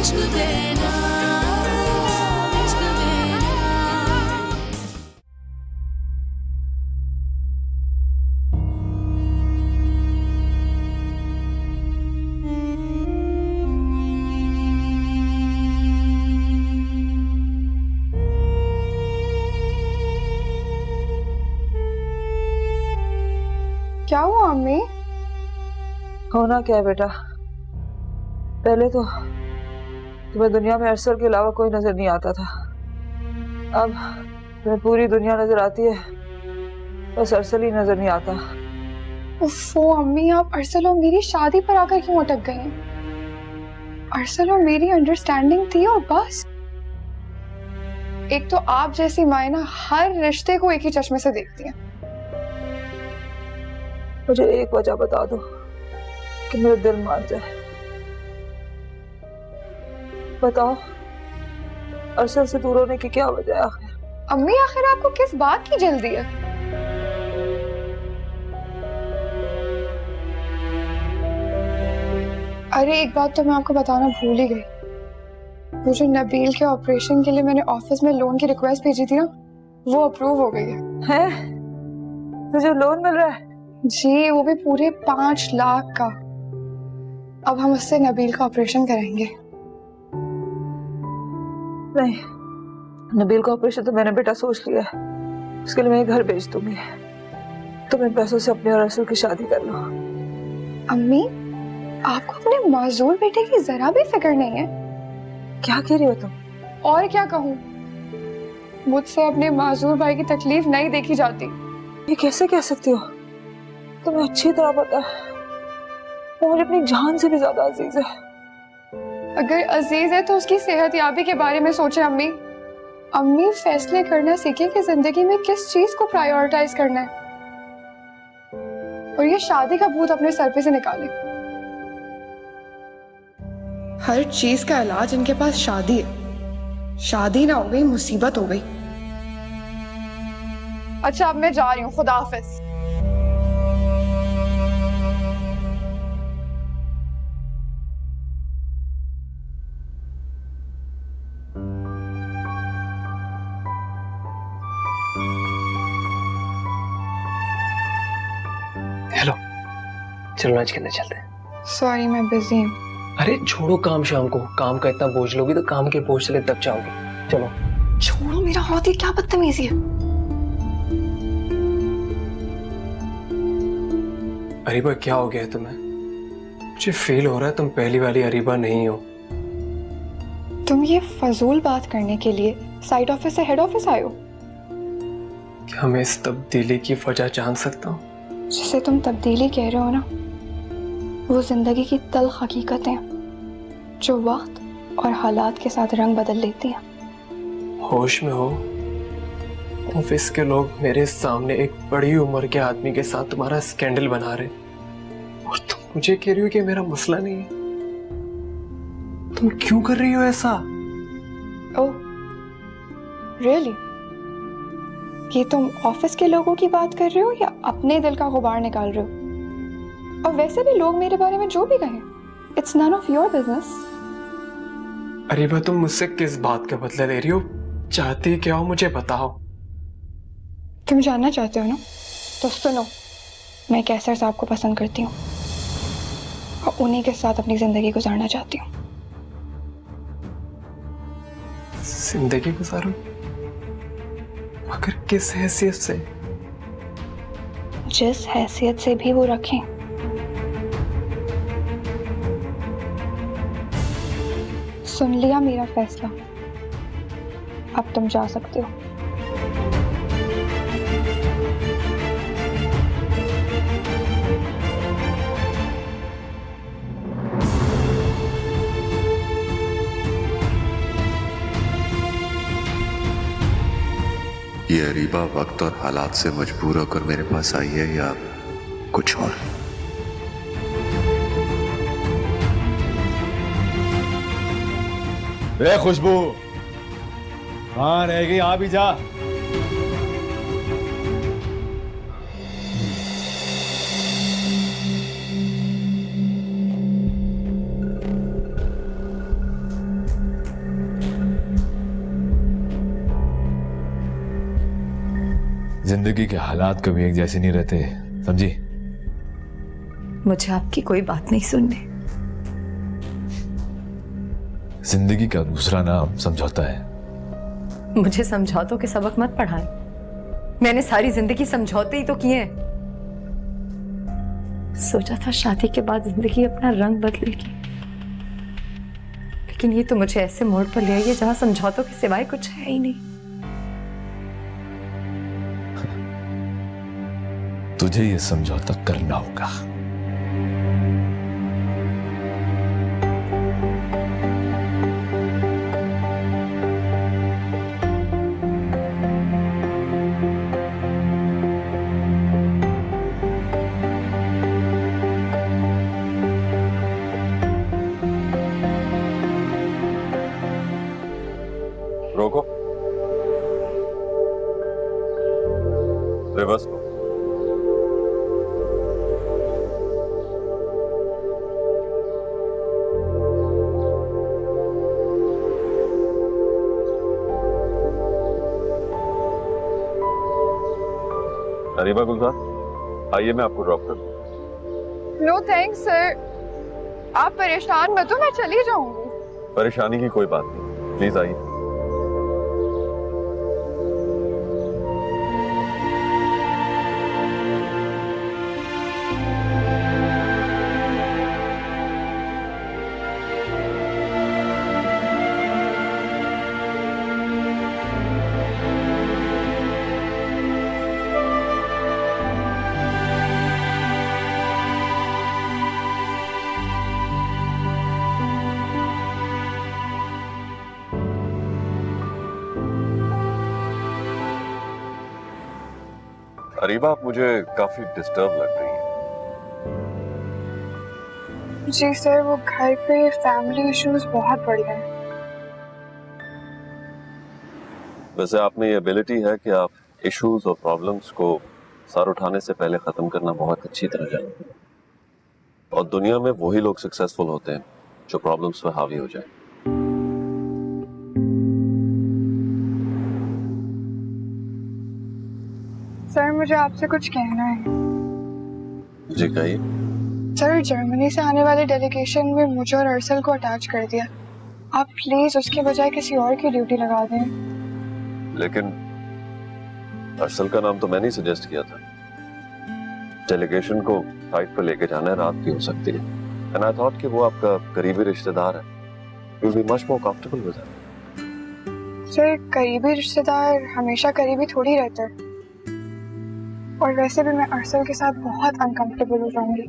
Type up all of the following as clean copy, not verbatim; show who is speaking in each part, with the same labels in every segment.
Speaker 1: इश्क देना, इश्क देना।
Speaker 2: क्या हुआ अम्मी?
Speaker 3: होना क्या है बेटा, पहले तो तुम्हें दुनिया में अरसर के अलावा कोई नजर नहीं आता था। अब तुम्हें पूरी दुनिया नजर आती है, बस अरसल ही नजर नहीं आता।
Speaker 2: उफ़ो अम्मी, आप अरसल और मेरी शादी पर आकर क्यों अटक गई हैं? अरसल और मेरी अंडरस्टैंडिंग थी और बस। एक तो आप जैसी माए ना हर रिश्ते को एक ही चश्मे से देखती हैं।
Speaker 3: मुझे एक वजह बता दो कि मेरा दिल मान जाए। बताओ, अरसल से दूर होने की क्या वजह है आखिर?
Speaker 2: अम्मी आखिर आपको किस बात की जल्दी है? अरे एक बात तो मैं आपको बताना भूल ही गई। वो जो नबील के ऑपरेशन के लिए मैंने ऑफिस में लोन की रिक्वेस्ट भेजी थी ना, वो अप्रूव हो गई है।
Speaker 3: तुझे लोन मिल रहा है?
Speaker 2: जी, वो भी पूरे 5 लाख का। अब हम उससे नबील का ऑपरेशन कराएंगे।
Speaker 3: नहीं, नबील का ऑपरेशन तो मैंने बेटा सोच लिया है, उसके लिए मैं घर भेज दूंगी। तुम इन पैसों से अपने और अरसल की शादी कर लो।
Speaker 2: अम्मी, आपको अपने माजूर बेटे की जरा भी फिक्र नहीं है?
Speaker 3: क्या कह रही हो तुम?
Speaker 2: और क्या कहूँ, मुझसे अपने माजूर भाई की तकलीफ नहीं देखी जाती।
Speaker 3: ये कैसे कह सकती हो? तुम्हें अच्छी तरह पता है वो मुझे अपनी जान से भी ज्यादा अजीज है।
Speaker 2: अगर अजीज है तो उसकी सेहतयाबी के बारे में सोचे अम्मी। अम्मी फैसले करना सीखे कि जिंदगी में किस चीज को प्रायोरिटाइज करना है, और ये शादी का भूत अपने सर पे से निकाले। हर चीज का इलाज इनके पास शादी है। शादी ना हो गई मुसीबत हो गई। अच्छा अब मैं जा रही हूँ, खुदा हाफिज।
Speaker 4: हेलो, चलो लंच करने चलते हैं।
Speaker 2: सॉरी मैं बिजी हूँ।
Speaker 4: अरे छोड़ो काम, शाम को काम का इतना बोझ लोगी तो काम के बोझ चले तब जाओगे। चलो।
Speaker 2: छोड़ो मेरा हाथ, ये क्या बदतमीजी है?
Speaker 4: अरीबा क्या हो गया है तुम्हें? मुझे फील हो रहा है तुम पहली वाली अरीबा नहीं हो।
Speaker 2: तुम ये फजूल बात करने के लिए साइड ऑफिस से हेड ऑफिस आए हो?
Speaker 4: क्या मैं इस तब्दीली की वजह जान सकता हूँ?
Speaker 2: जिसे तुम तब्दीली कह रहे हो ना, वो जिंदगी की तल्ख हकीकतें हैं जो वक्त और हालात के साथ रंग बदल लेती हैं।
Speaker 4: होश में हो? ऑफिस के लोग मेरे सामने एक बड़ी उम्र के आदमी के साथ तुम्हारा स्कैंडल बना रहे, और तुम मुझे कह रही हो कि मेरा मसला नहीं है। तुम क्यों कर रही हो ऐसा?
Speaker 2: Oh really? ये तुम ऑफिस के लोगों की बात कर रहे हो या अपने दिल का गुबार निकाल रहे हो? और वैसे भी लोग मेरे बारे में जो भी कहें, it's none of your business.
Speaker 4: Ariba तुम मुझसे किस बात का बदला ले रही हो? चाहती क्या हो मुझे बताओ।
Speaker 2: तुम जानना चाहते हो ना, तो सुनो। मैं कैसर साहब को पसंद करती हूँ और उन्हीं के साथ अपनी जिंदगी गुजारना चाहती हूँ।
Speaker 4: जिंदगी गुजारो? मगर किस हैसियत से?
Speaker 2: जिस हैसियत से भी वो रखें। सुन लिया मेरा फैसला, अब तुम जा सकते हो।
Speaker 5: ये अरीबा वक्त और हालात से मजबूर होकर मेरे पास आई है या कुछ और?
Speaker 6: रे खुशबू, कहाँ रह गई? आ भी जा।
Speaker 7: जिंदगी के हालात कभी एक जैसे नहीं रहते, समझी?
Speaker 8: मुझे आपकी कोई बात नहीं सुननी।
Speaker 7: जिंदगी का दूसरा नाम समझौता है।
Speaker 8: मुझे समझौतों के सबक मत पढ़ाएं। मैंने सारी जिंदगी समझौते ही तो किए हैं। सोचा था शादी के बाद जिंदगी अपना रंग बदलेगी, लेकिन ये तो मुझे ऐसे मोड़ पर ले आई है जहां समझौतों के सिवाय कुछ है ही नहीं।
Speaker 7: तुझे ये समझौता करना होगा।
Speaker 5: रोको, रिवर्स को। अरीबा गुलजार, आइए मैं आपको ड्रॉप कर दूं।
Speaker 2: नो थैंक्स सर, आप परेशान मत हो, मैं चली जाऊंगी।
Speaker 5: परेशानी की कोई बात नहीं, प्लीज आइए। अरीबा, आप मुझे काफी डिस्टर्ब लग रही हैं।
Speaker 2: जी सर, वो घर पे फैमिली इश्यूज बहुत बढ़ गए हैं।
Speaker 5: वैसे आप में ये एबिलिटी है कि आप इश्यूज और प्रॉब्लम्स को सर उठाने से पहले खत्म करना बहुत अच्छी तरह जानते हैं, और दुनिया में वही लोग सक्सेसफुल होते हैं जो प्रॉब्लम्स पर हावी हो जाए।
Speaker 2: सर, मुझे आपसे कुछ कहना है।
Speaker 5: जी कहिए।
Speaker 2: सर, जर्मनी से आने वाले डेलीगेशन में मुझे और अरसल को अटैच कर दिया। आप प्लीज उसके बजाय किसी और की ड्यूटी लगा दें।
Speaker 5: लेकिन अरसल का नाम तो मैंने ही सजेस्ट किया था। डेलीगेशन को फ्लाइट पर लेके जाना है, रात की हो सकती है, एंड आई थॉट कि वो आपका करीबी रिश्तेदार है, you will be much more comfortable with him.
Speaker 2: Sir, करीबी रिश्तेदार हमेशा करीबी थोड़ी रहते हैं, और वैसे भी मैं अरसल के साथ बहुत अनकंफर्टेबल हो जाऊंगी।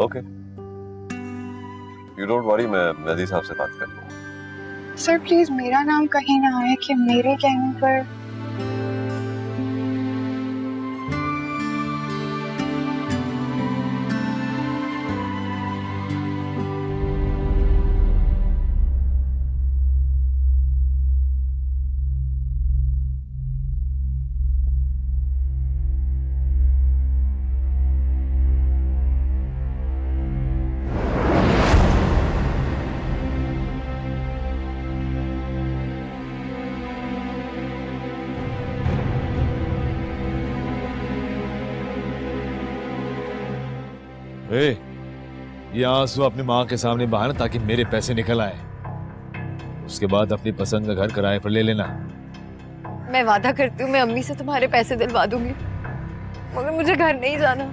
Speaker 5: ओके, यू डोंट वरी, मैं मेहदी साहब से बात कर लूंगा।
Speaker 2: सर प्लीज मेरा नाम कहीं ना आए कि मेरे कहने पर।
Speaker 7: ये आंसू अपनी माँ के सामने बहाना ताकि मेरे पैसे निकल आए, उसके बाद अपनी पसंद का घर किराए पर ले लेना।
Speaker 8: मैं वादा करती हूँ मैं अम्मी से तुम्हारे पैसे दिलवा दूंगी, मगर मुझे घर नहीं जाना।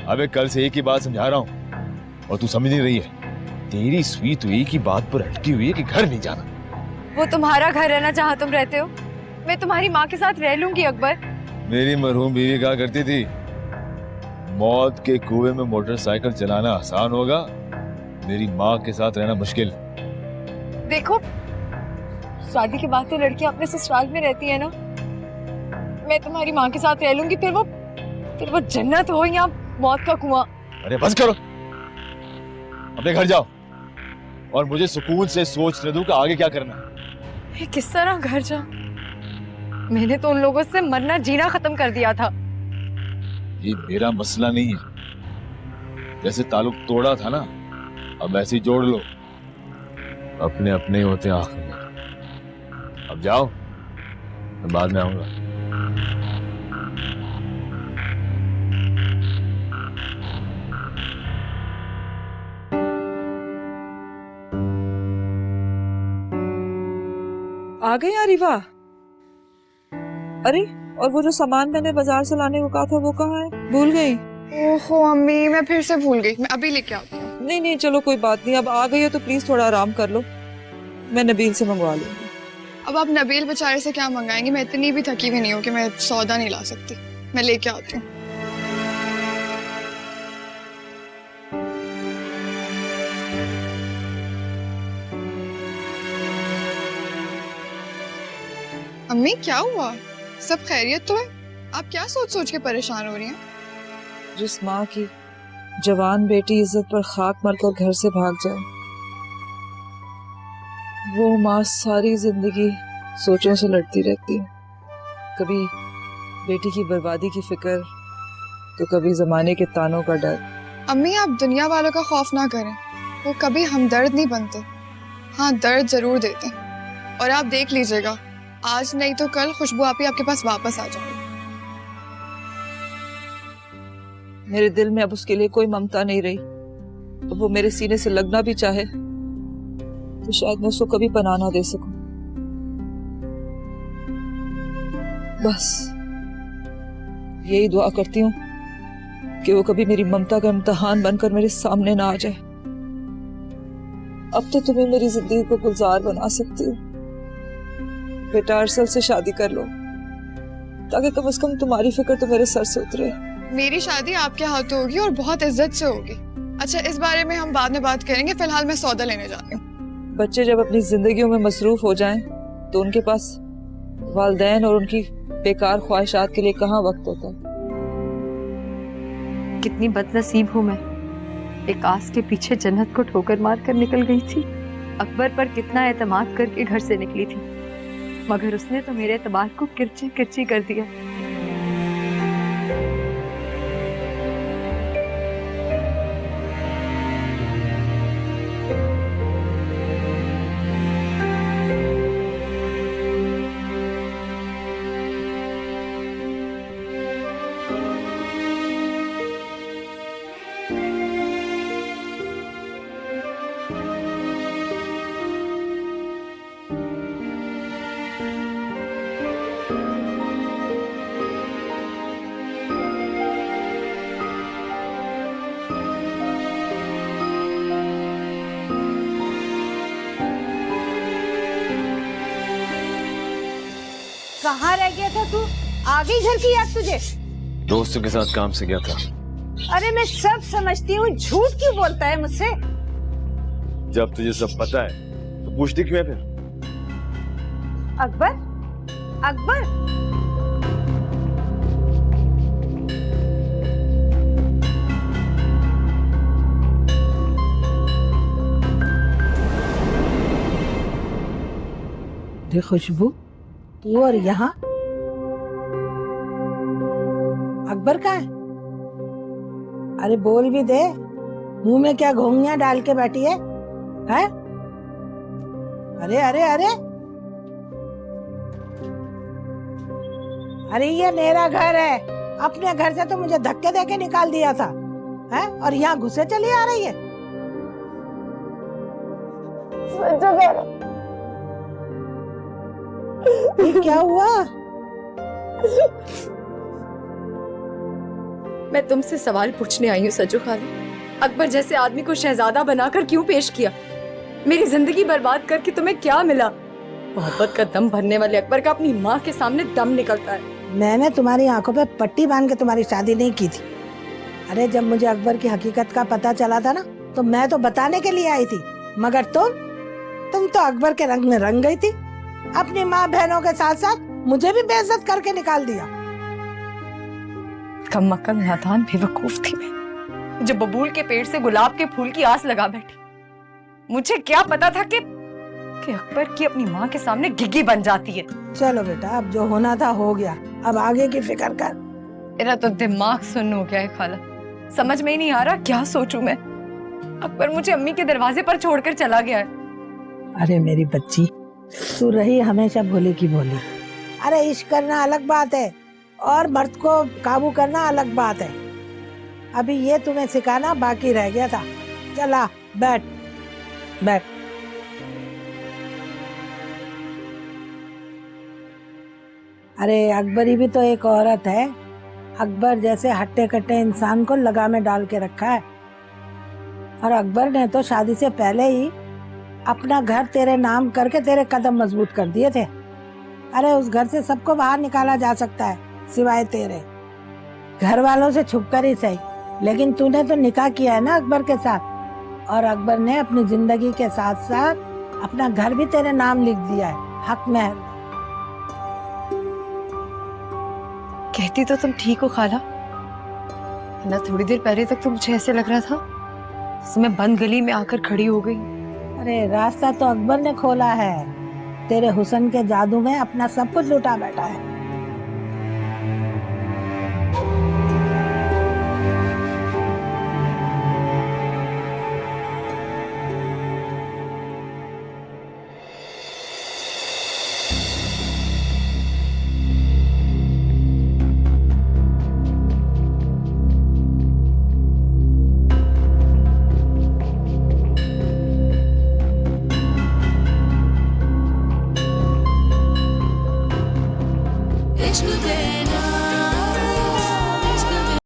Speaker 7: अबे कल से एक ही बात समझा रहा हूँ और तू समझ नहीं रही है। तेरी सुई तो एक ही बात पर अटकी हुई है कि घर नहीं जाना।
Speaker 8: वो तुम्हारा घर है ना जहाँ तुम रहते हो। मैं तुम्हारी माँ के साथ रह लूंगी अकबर।
Speaker 7: मेरी मरहूम बीवी कहा करती थी, मौत के कुएं में मोटरसाइकिल चलाना आसान होगा, मेरी माँ के साथ रहना मुश्किल।
Speaker 8: देखो, शादी के बाद तो लड़कियां अपने ससुराल में रहती है ना। मैं तुम्हारी माँ के साथ रह लूंगी, फिर वो जन्नत हो या मौत का कुआं।
Speaker 7: अरे बस करो, अपने घर जाओ और मुझे सुकून से सोचने दो कि आगे क्या करना है।
Speaker 8: किस तरह घर जाऊं? मैंने तो उन लोगों से मरना जीना खत्म कर दिया था।
Speaker 7: ये मेरा मसला नहीं है, जैसे ताल्लुक तोड़ा था ना, अब ऐसे ही जोड़ लो। अपने अपने होते आखिर में। अब जाओ, मैं बाद में आऊंगा।
Speaker 3: आ गई अरीबा? अरे और वो जो सामान मैंने बाजार से लाने को कहा था वो कहाँ है? भूल गई?
Speaker 2: ओहो अम्मी, मैं फिर से भूल गई। मैं अभी लेके आती हूँ।
Speaker 3: नहीं नहीं चलो कोई बात नहीं, अब आ गई हो तो प्लीज थोड़ा आराम कर लो, मैं नबील से मंगवा लूंगी।
Speaker 2: अब आप नबील बेचारे से क्या मंगाएंगे? मैं इतनी भी थकी हुई नहीं हूँ कि मैं सौदा नहीं ला सकती। मैं लेके आती हूँ। अम्मी क्या हुआ? सब खैरियत तो है? आप क्या सोच सोच के परेशान हो रही हैं?
Speaker 3: जिस माँ की जवान बेटी इज्जत पर खाक मरकर घर से भाग जाए, वो माँ सारी जिंदगी सोचों से लड़ती रहती है। कभी बेटी की बर्बादी की फिक्र, तो कभी जमाने के तानों का डर।
Speaker 2: अम्मी आप दुनिया वालों का खौफ ना करें, वो कभी हमदर्द नहीं बनते। हाँ दर्द जरूर देते हैं। और आप देख लीजिएगा, आज नहीं तो कल खुशबू आपी आपके पास वापस आ जाएगी।
Speaker 3: मेरे दिल में अब उसके लिए कोई ममता नहीं रही। तो वो मेरे सीने से लगना भी चाहे तो शायद मैं उसको कभी पनाह ना दे सकूं। बस यही दुआ करती हूँ कि वो कभी मेरी ममता का इम्तिहान बनकर मेरे सामने ना आ जाए। अब तो तुम्हें मेरी जिंदगी को गुलजार बना सकती हूँ। बेटा अरसल से शादी कर लो, ताकि कम से कम तुम्हारी फिक्र तो मेरे सर से उतरे।
Speaker 2: मेरी शादी आपके हाथों होगी और बहुत इज्जत से होगी। अच्छा इस बारे में हम बाद में बात करेंगे, फिलहाल मैं सौदा लेने जा रही हूँ।
Speaker 3: बच्चे जब अपनी जिंदगियों में मसरूफ हो जाएं, तो उनके पास वालिदैन और उनकी बेकार ख्वाहिशात के लिए कहाँ वक्त होता है।
Speaker 8: कितनी बदनसीब हूँ मैं, एक आस के पीछे जन्नत को ठोकर मार कर निकल गई थी। अकबर पर कितना एतमाद करके घर से निकली थी, मगर उसने तो मेरे एतबार को किरची किरची कर दिया।
Speaker 9: कहाँ रह गया था तू? आ गई घर की याद तुझे?
Speaker 7: दोस्तों के साथ काम से गया था।
Speaker 9: अरे मैं सब समझती हूँ, झूठ क्यों बोलता है मुझसे?
Speaker 7: जब तुझे सब पता है तो पूछती क्यों है फिर?
Speaker 9: अकबर, अकबर, खुशबू तू और यहाँ अकबर कहाँ है? अरे बोल भी दे, मुंह में क्या घोंघियां डाल के बैठी है? हैं? अरे अरे अरे अरे ये मेरा घर है, अपने घर से तो मुझे धक्के देके निकाल दिया था, हैं? और यहाँ घुसे चली आ रही है। ये क्या हुआ?
Speaker 8: मैं तुमसे सवाल पूछने आई हूँ सजू खाला, अकबर जैसे आदमी को शहजादा बनाकर क्यों पेश किया? मेरी जिंदगी बर्बाद करके तुम्हें क्या मिला? मोहब्बत का दम भरने वाले अकबर का अपनी माँ के सामने दम निकलता है।
Speaker 9: मैंने तुम्हारी आंखों पे पट्टी बांध के तुम्हारी शादी नहीं की थी। अरे जब मुझे अकबर की हकीकत का पता चला था ना, तो मैं तो बताने के लिए आई थी, मगर तुम तो अकबर के रंग में रंग गई थी। अपनी माँ बहनों के साथ साथ मुझे भी बेइज्जत करके निकाल दिया।
Speaker 8: कम अकल नादान बेवकूफ थी मैं, जो बबूल के पेड़ से गुलाब के फूल की आस लगा बैठी। मुझे क्या पता था कि अकबर की अपनी माँ के सामने गिग्गी बन जाती है।
Speaker 9: चलो बेटा, अब जो होना था हो गया, अब आगे की फिक्र कर।
Speaker 8: मेरा तो दिमाग सुन्न हो गया है खाला, समझ में ही नहीं आ रहा क्या सोचूं मैं। अकबर मुझे अम्मी के दरवाजे पर छोड़कर चला गया है।
Speaker 9: अरे मेरी बच्ची, तू रही हमेशा भोली की भोली। अरे इश्क करना अलग बात है और मर्द को काबू करना अलग बात है। अभी ये तुम्हें सिखाना बाकी रह गया था। चला बैठ बैठ। अरे अकबरी भी तो एक औरत है। अकबर जैसे हट्टे कट्टे इंसान को लगा में डाल के रखा है। और अकबर ने तो शादी से पहले ही अपना घर तेरे नाम करके तेरे कदम मजबूत कर दिए थे। अरे उस घर से सबको बाहर निकाला जा सकता है सिवाय तेरे। घर वालों से छुपकर ही सही, लेकिन तूने तो निकाह किया है ना अकबर के साथ। और अकबर ने अपनी जिंदगी के साथ साथ अपना घर भी तेरे नाम लिख दिया है, हक महल।
Speaker 8: कहती तो तुम ठीक हो खाला, ना थोड़ी देर पहले तक तो मुझे ऐसे लग रहा था जैसे मैं बंद गली में आकर खड़ी हो गई।
Speaker 9: अरे रास्ता तो अकबर ने खोला है। तेरे हुस्न के जादू में अपना सब कुछ लुटा बैठा है।